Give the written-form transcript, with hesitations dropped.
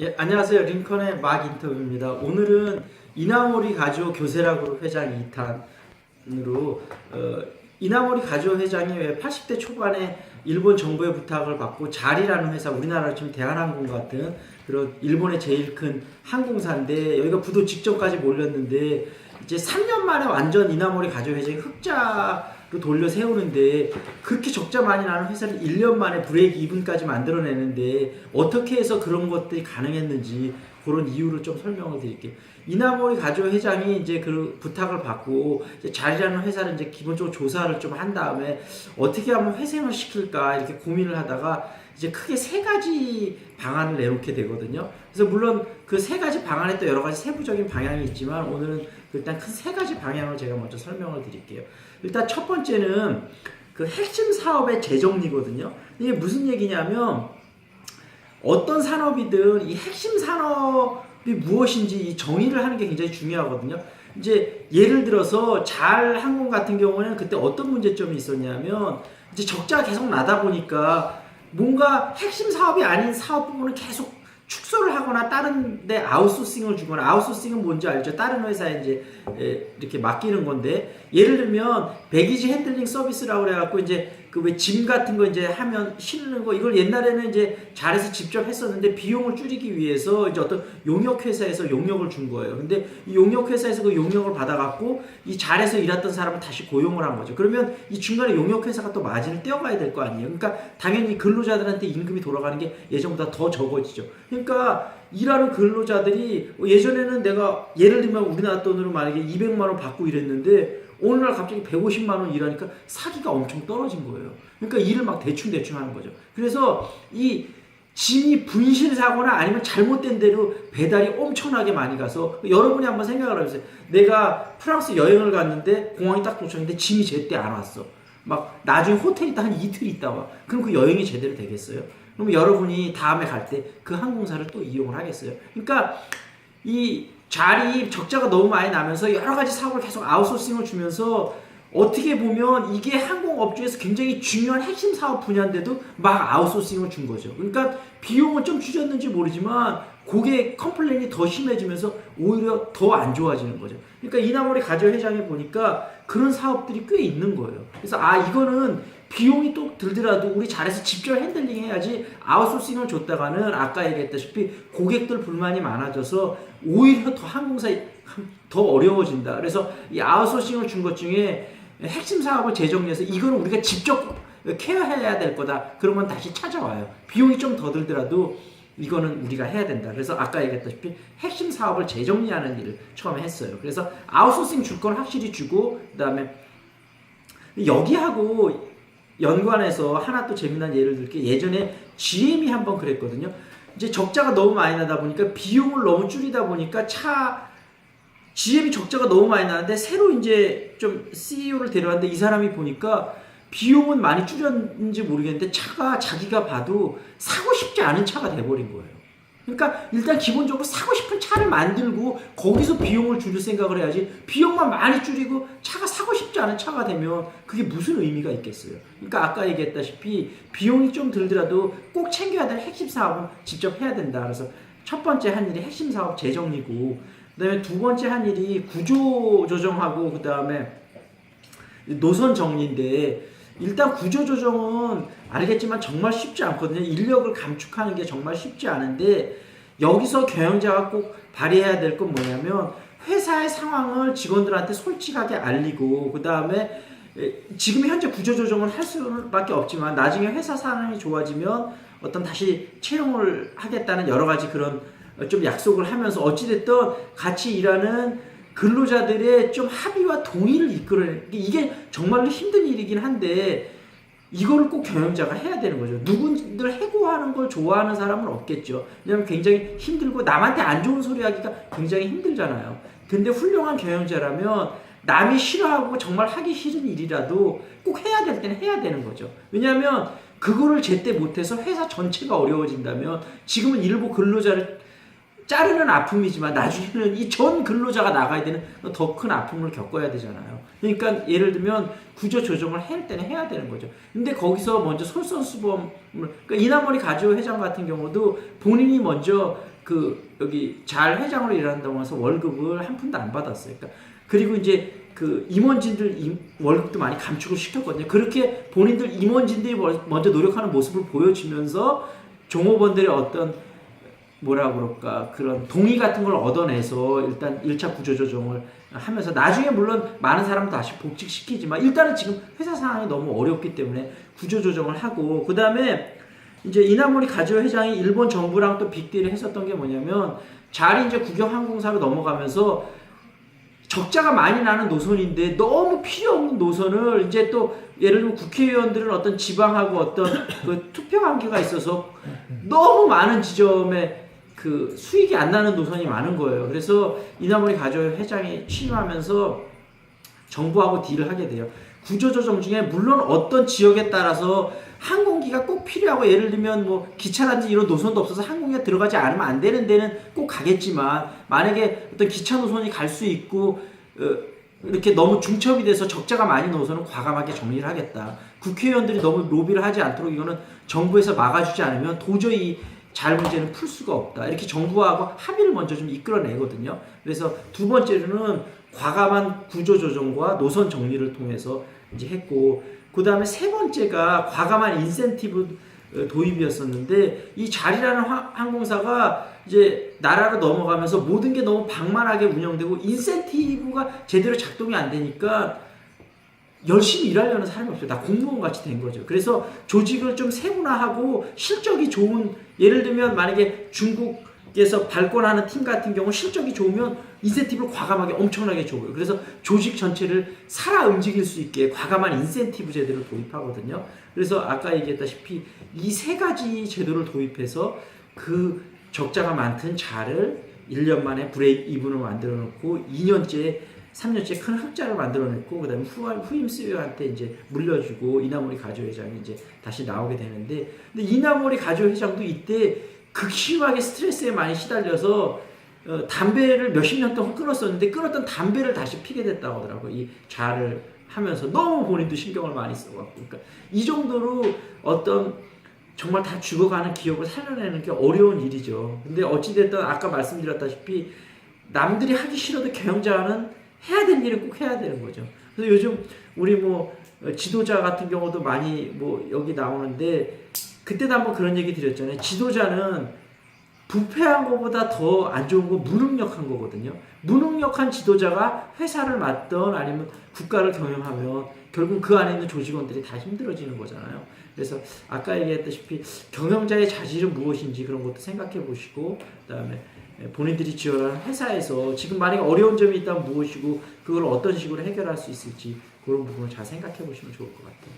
예, 안녕하세요. 링컨의 막 인터뷰입니다. 오늘은 이나모리 가지오 교세라고 회장 2탄으로 이나모리 가지오 회장이 왜 80대 초반에 일본 정부의 부탁을 받고 자리라는 회사, 우리나라로 치면 대한항공 같은 그런 일본의 제일 큰 항공사인데 여기가 부도 직전까지 몰렸는데 이제 3년 만에 완전 이나모리 가지오 회장이 흑자로 돌려 세우는데 그렇게 적자 많이 나는 회사를 1년 만에 브레이크 이븐까지 만들어내는데 어떻게 해서 그런 것들이 가능했는지 그런 이유를 좀 설명을 드릴게요. 이나모리 가지오 회장이 이제 그 부탁을 받고 이제 자리라는 회사를 이제 기본적으로 조사를 좀 한 다음에 어떻게 하면 회생을 시킬까 이렇게 고민을 하다가 이제 크게 세 가지 방안을 내놓게 되거든요. 그래서 물론 그 세 가지 방안에 또 여러 가지 세부적인 방향이 있지만 오늘은 일단 큰 세 가지 방향을 제가 먼저 설명을 드릴게요. 일단 첫 번째는 그 핵심 사업의 재정리거든요. 이게 무슨 얘기냐면 어떤 산업이든 이 핵심 산업이 무엇인지 이 정의를 하는 게 굉장히 중요하거든요. 이제 예를 들어서 잘 항공 같은 경우는 그때 어떤 문제점이 있었냐면 이제 적자가 계속 나다 보니까 뭔가 핵심 사업이 아닌 사업 부분은 계속 축소를 하거나 다른 데 아웃소싱을 주거나, 아웃소싱은 뭔지 알죠? 다른 회사에 이제 이렇게 맡기는 건데, 예를 들면 배기지 핸들링 서비스라고 그래갖고 이제 그 왜 짐 같은 거 이제 하면 실는 거, 이걸 옛날에는 이제 잘해서 직접 했었는데 비용을 줄이기 위해서 이제 어떤 용역 회사에서 용역을 준 거예요. 근데 이 용역 회사에서 그 용역을 받아갖고 이 잘해서 일했던 사람을 다시 고용을 한 거죠. 그러면 이 중간에 용역 회사가 또 마진을 떼어가야 될 거 아니에요. 그러니까 당연히 근로자들한테 임금이 돌아가는 게 예전보다 더 적어지죠. 그러니까 일하는 근로자들이 예전에는 내가 예를 들면 우리나라 돈으로 만약에 200만 원 받고 일했는데 어느 날 갑자기 150만 원 일하니까 사기가 엄청 떨어진 거예요. 그러니까 일을 막 대충 하는 거죠. 그래서 이 짐이 분실사거나 아니면 잘못된 대로 배달이 엄청나게 많이 가서, 여러분이 한번 생각을 해보세요. 내가 프랑스 여행을 갔는데 공항에 딱 도착했는데 짐이 제때 안 왔어. 막 나중에 호텔에 한 이틀 있다 와. 그럼 그 여행이 제대로 되겠어요? 그럼 여러분이 다음에 갈 때 그 항공사를 또 이용을 하겠어요? 그러니까 이 자리 적자가 너무 많이 나면서 여러 가지 사업을 계속 아웃소싱을 주면서 어떻게 보면 이게 항공업주에서 굉장히 중요한 핵심 사업 분야인데도 막 아웃소싱을 준 거죠. 그러니까 비용은 좀 줄였는지 모르지만 고객 컴플레인이 더 심해지면서 오히려 더 안 좋아지는 거죠. 그러니까 이나모리 가지오 회장에 보니까 그런 사업들이 꽤 있는 거예요. 그래서 이거는 비용이 또 들더라도 우리 잘해서 직접 핸들링 해야지, 아웃소싱을 줬다가는 아까 얘기했다시피 고객들 불만이 많아져서 오히려 더 항공사 더 어려워진다. 그래서 이 아웃소싱을 준 것 중에 핵심 사업을 재정리해서 이거는 우리가 직접 케어해야 될 거다. 그런 건 다시 찾아와요. 비용이 좀 더 들더라도 이거는 우리가 해야 된다. 그래서 아까 얘기했다시피 핵심 사업을 재정리하는 일을 처음에 했어요. 그래서 아웃소싱 줄 건 확실히 주고, 그 다음에 여기하고 연관해서 하나 또 재미난 예를 들게, 예전에 GM이 한번 그랬거든요. 이제 적자가 너무 많이 나다 보니까 비용을 너무 줄이다 보니까 GM이 적자가 너무 많이 나는데 새로 이제 좀 CEO를 데려왔는데 이 사람이 보니까 비용은 많이 줄였는지 모르겠는데 차가 자기가 봐도 사고 싶지 않은 차가 돼버린 거예요. 그러니까 일단 기본적으로 사고 싶은 차를 만들고 거기서 비용을 줄일 생각을 해야지, 비용만 많이 줄이고 차가 사고 싶지 않은 차가 되면 그게 무슨 의미가 있겠어요. 그러니까 아까 얘기했다시피 비용이 좀 들더라도 꼭 챙겨야 될 핵심 사업은 직접 해야 된다. 그래서 첫 번째 한 일이 핵심 사업 재정리고, 그 다음에 두 번째 한 일이 구조 조정하고 그 다음에 노선 정리인데, 일단 구조조정은 알겠지만 정말 쉽지 않거든요. 인력을 감축하는 게 정말 쉽지 않은데, 여기서 경영자가 꼭 발휘해야 될 건 뭐냐면 회사의 상황을 직원들한테 솔직하게 알리고, 그 다음에 지금 현재 구조조정은 할 수밖에 없지만 나중에 회사 상황이 좋아지면 어떤 다시 채용을 하겠다는 여러 가지 그런 좀 약속을 하면서 어찌됐든 같이 일하는 근로자들의 좀 합의와 동의를 이끌어내는, 이게 정말로 힘든 일이긴 한데 이거를 꼭 경영자가 해야 되는 거죠. 누군들 해고하는 걸 좋아하는 사람은 없겠죠. 왜냐하면 굉장히 힘들고 남한테 안 좋은 소리 하기가 굉장히 힘들잖아요. 근데 훌륭한 경영자라면 남이 싫어하고 정말 하기 싫은 일이라도 꼭 해야 될 때는 해야 되는 거죠. 왜냐하면 그거를 제때 못해서 회사 전체가 어려워진다면, 지금은 일부 근로자를 자르는 아픔이지만 나중에는 이 전 근로자가 나가야 되는 더 큰 아픔을 겪어야 되잖아요. 그러니까 예를 들면 구조 조정을 할 때는 해야 되는 거죠. 근데 거기서 먼저 솔선수범을, 그러니까 이나모리 가지오 회장 같은 경우도 본인이 먼저 여기 잘 회장으로 일한다고 해서 월급을 한 푼도 안 받았어요. 그리고 이제 그 임원진들 월급도 많이 감축을 시켰거든요. 그렇게 본인들 임원진들이 먼저 노력하는 모습을 보여주면서 종업원들의 어떤 뭐라 그럴까 그런 동의 같은 걸 얻어내서 일단 1차 구조조정을 하면서 나중에 물론 많은 사람도 다시 복직시키지만 일단은 지금 회사 상황이 너무 어렵기 때문에 구조조정을 하고 그 다음에 이제 이나모리 가지오 회장이 일본 정부랑 또 빅딜을 했었던 게 뭐냐면 잘 이제 국영항공사로 넘어가면서 적자가 많이 나는 노선인데 너무 필요 없는 노선을 이제 또 예를 들면 국회의원들은 어떤 지방하고 어떤 그 투표 관계가 있어서 너무 많은 지점에 그 수익이 안 나는 노선이 많은 거예요. 그래서 이나모리 가지오 회장이 취임하면서 정부하고 딜을 하게 돼요. 구조조정 중에 물론 어떤 지역에 따라서 항공기가 꼭 필요하고 예를 들면 뭐 기차라든지 이런 노선도 없어서 항공기가 들어가지 않으면 안 되는 데는 꼭 가겠지만 만약에 어떤 기차 노선이 갈 수 있고 이렇게 너무 중첩이 돼서 적자가 많이 노선은 과감하게 정리를 하겠다. 국회의원들이 너무 로비를 하지 않도록 이거는 정부에서 막아주지 않으면 도저히 잘 문제는 풀 수가 없다. 이렇게 정부하고 합의를 먼저 좀 이끌어내거든요. 그래서 두 번째로는 과감한 구조조정과 노선 정리를 통해서 이제 했고, 그 다음에 세 번째가 과감한 인센티브 도입이었었는데, 이 잘이라는 항공사가 이제 나라로 넘어가면서 모든 게 너무 방만하게 운영되고 인센티브가 제대로 작동이 안 되니까 열심히 일하려는 사람이 없어요. 다 공무원 같이 된 거죠. 그래서 조직을 좀 세분화하고 실적이 좋은, 예를 들면 만약에 중국에서 발권하는 팀 같은 경우 실적이 좋으면 인센티브를 과감하게 엄청나게 줘요. 그래서 조직 전체를 살아 움직일 수 있게 과감한 인센티브 제도를 도입하거든요. 그래서 아까 얘기했다시피 이 세 가지 제도를 도입해서 그 적자가 많던 잘을 1년 만에 브레이크 이븐을 만들어 놓고 2년째 3년째 큰 흑자를 만들어냈고, 그 다음에 후임 CEO한테 이제 물려주고, 이나모리 가지오 회장이 이제 다시 나오게 되는데, 근데 이나모리 가지오 회장도 이때 극심하게 스트레스에 많이 시달려서, 담배를 몇십 년 동안 끊었었는데, 끊었던 담배를 다시 피게 됐다고 하더라고요. 이 자를 하면서. 너무 본인도 신경을 많이 써갖고. 그러니까 이 정도로 어떤, 정말 다 죽어가는 기업을 살려내는 게 어려운 일이죠. 근데 어찌됐든 아까 말씀드렸다시피, 남들이 하기 싫어도 경영자는 해야 될 일은 꼭 해야 되는 거죠. 그래서 요즘 우리 뭐 지도자 같은 경우도 많이 뭐 여기 나오는데, 그때도 한번 그런 얘기 드렸잖아요. 지도자는 부패한 것보다 더 안 좋은 거 무능력한 거거든요. 무능력한 지도자가 회사를 맡던 아니면 국가를 경영하면 결국 그 안에 있는 조직원들이 다 힘들어지는 거잖아요. 그래서 아까 얘기했다시피 경영자의 자질은 무엇인지 그런 것도 생각해 보시고, 그다음에 본인들이 지원하는 회사에서 지금 만약에 어려운 점이 있다면 무엇이고 그걸 어떤 식으로 해결할 수 있을지 그런 부분을 잘 생각해 보시면 좋을 것 같아요.